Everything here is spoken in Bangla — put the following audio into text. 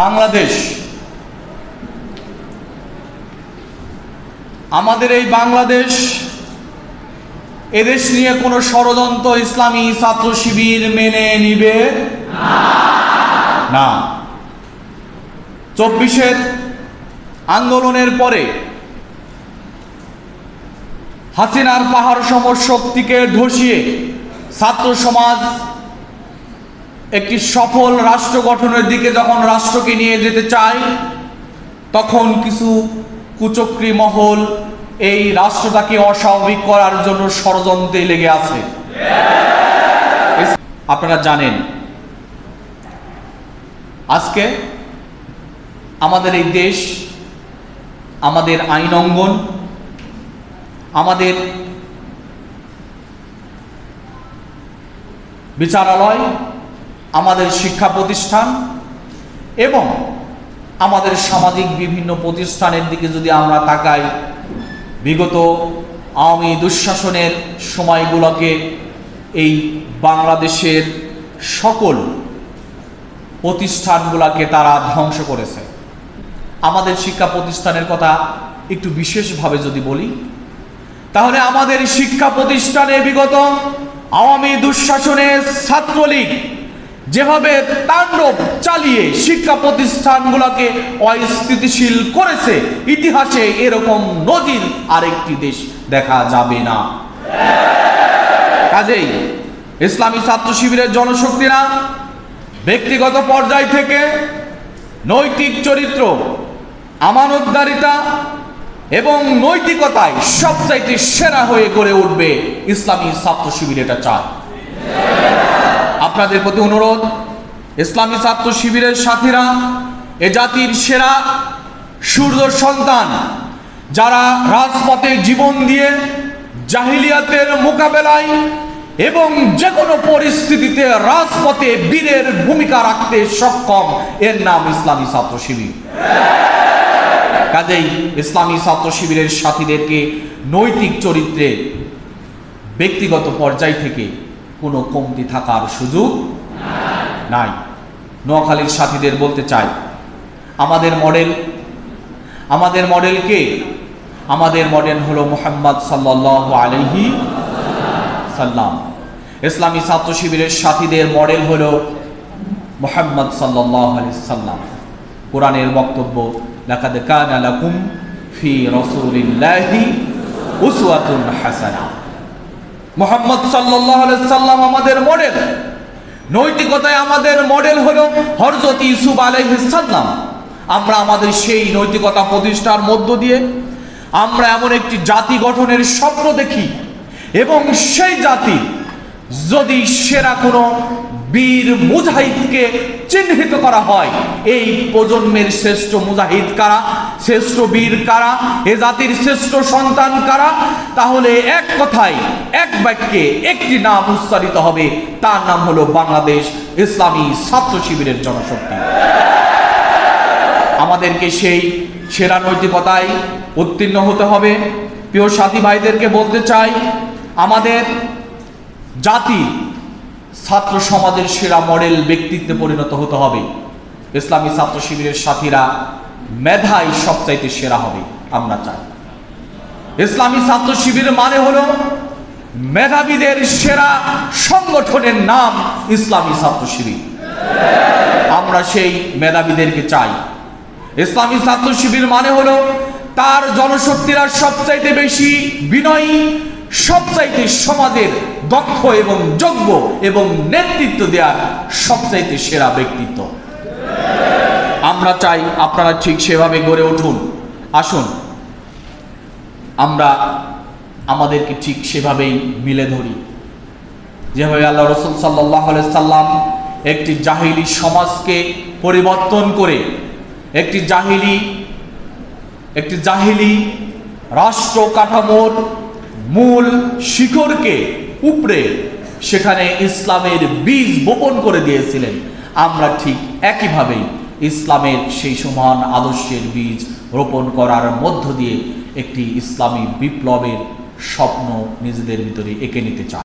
বাংলাদেশ, আমাদের এই বাংলাদেশ, এদেশ নিয়ে কোনো ষড়যন্ত্র ইসলামী ছাত্র শিবির মেনে নিবে না। 24-এর আন্দোলনের পরে হাসিনার পাহাড় সম শক্তিকে ধসিয়ে ছাত্র সমাজ একটি সফল রাষ্ট্র গঠনের দিকে যখন রাষ্ট্রকে নিয়ে যেতে চায়, তখন কিছু কুচক্রী মহল এই রাষ্ট্রটাকে অস্বাভাবিক করার জন্য ষড়যন্ত্রে লেগে আছে। আপনারা জানেন, আজকে আমাদের এই দেশ, আমাদের আইন অঙ্গন, আমাদের বিচারালয়, আমাদের শিক্ষা প্রতিষ্ঠান এবং আমাদের সামাজিক বিভিন্ন প্রতিষ্ঠানের দিকে যদি আমরা তাকাই, বিগত আওয়ামী দুঃশাসনের সময়গুলোকে এই বাংলাদেশের সকল প্রতিষ্ঠানগুলোকে তারা ধ্বংস করেছে। আমাদের শিক্ষা প্রতিষ্ঠানের কথা একটু বিশেষভাবে যদি বলি, তাহলে আমাদের শিক্ষা প্রতিষ্ঠানে বিগত আওয়ামী দুঃশাসনের ছাত্রলীগ যেভাবে তাণ্ডব চালিয়ে শিক্ষা প্রতিষ্ঠানগুলোকে অস্থিতিশীল করেছে, ইতিহাসে এরকম নজির আরেকটি দেশ দেখা যাবে না। কাজেই ইসলামী ছাত্র শিবিরের জনশক্তিরা ব্যক্তিগত পর্যায় থেকে নৈতিক চরিত্র, আমানতদারিতা এবং নৈতিকতায় সবচাইতে সেরা হয়ে গড়ে উঠবে ইসলামী ছাত্র শিবির, এটা চায়। আপনাদের প্রতি অনুরোধ, ইসলামী ছাত্র শিবিরের সাথীরা এ জাতির সেরা সূর্য সন্তান, যারা রাজপথে জীবন দিয়ে জাহিলিয়াতের মোকাবেলায় এবং যে কোনো পরিস্থিতিতে রাজপথে বীরের ভূমিকা রাখতে সক্ষম, এর নাম ইসলামী ছাত্র শিবির। কাজেই ইসলামী ছাত্র শিবিরের সাথীদেরকে নৈতিক চরিত্রে ব্যক্তিগত পর্যায় থেকে কোনো কমতি থাকার সুযোগ নাই। নোয়াখালীর সাথীদের বলতে চাই, আমাদের মডেল কে? আমাদের মডেল হলো মুহাম্মদ সাল্লাল্লাহু আলাইহি সাল্লাম। ইসলামী ছাত্র শিবিরের সাথীদের মডেল হলো মুহাম্মদ সাল্লাল্লাহু আলাইহি সাল্লাম। কোরআনের বক্তব্য, লাকাদ কানা লাকুম ফি রাসূলিল্লাহি উসওয়াতুন হাসানাহ। মুহাম্মদ সাল্লাল্লাহু আলাইহি সাল্লাম আমাদের মডেল। নৈতিকতায় আমাদের মডেল হলো হযরত ইউসুফ আলাইহিস সালাম। আমরা আমাদের সেই নৈতিকতা প্রতিষ্ঠার মধ্য দিয়ে আমরা এমন একটি জাতি গঠনের স্বপ্ন দেখি, এবং সেই জাতি যদি সেরা কোনো বীর মুজাহিদকে চিহ্নিত করা হয়, এই প্রজন্মের শ্রেষ্ঠ মুজাহিদ কারা, শ্রেষ্ঠ বীর কারা, এ জাতির শ্রেষ্ঠ সন্তান কারা, তাহলে এক কথায়, এক বাক্যে একটি নাম উচ্চারিত হবে, তার নাম হলো বাংলাদেশ ইসলামী ছাত্র শিবিরের জনশক্তি। আমাদেরকে সেই সেরা নৈতিকতায় উত্তীর্ণ হতে হবে। প্রিয় সাথী ভাইদেরকে বলতে চাই, আমাদের জাতি ছাত্র সমাজের সেরা মডেল ব্যক্তিত্বে পরিণত হতে হবে। ইসলামী ছাত্র শিবিরের সাথীরা মেধায় সবচাইতে সেরা হবে, আমরা চাই। ইসলামী ছাত্র শিবির মানে হলো মেধাবীদের সেরা সংগঠনের নাম ইসলামী ছাত্র শিবির। আমরা সেই মেধাবীদেরকে চাই। ইসলামী ছাত্র শিবির মানে হলো তার জনশক্তিরা সবচাইতে বেশি বিনয়ী, সবচাইতে সমাজের দক্ষ এবং যোগ্য এবং নেতৃত্ব দেওয়ার সবচাইতে সেরা ব্যক্তিত্ব। আমরা চাই আপনারা ঠিক সেভাবে গড়ে উঠুন। আসুন আমরা আমাদেরকে ঠিক সেভাবেই মিলে ধরি, যেভাবে আল্লাহ রাসূল সাল্লাল্লাহু আলাইহি সাল্লাম একটি জাহিলি সমাজকে পরিবর্তন করে একটি জাহিলি রাষ্ট্র কাঠামোর মূল শিকড়কে উপড়ে সেখানে ইসলামের বীজ বপন করে দিয়েছিলেন। আমরা ঠিক একইভাবেই ইসলামের সেই সমান আদর্শের বীজ রোপণ করার মধ্য দিয়ে একটি ইসলামী বিপ্লবের স্বপ্ন নিজেদের ভিতরে এঁকে নিতে চাই।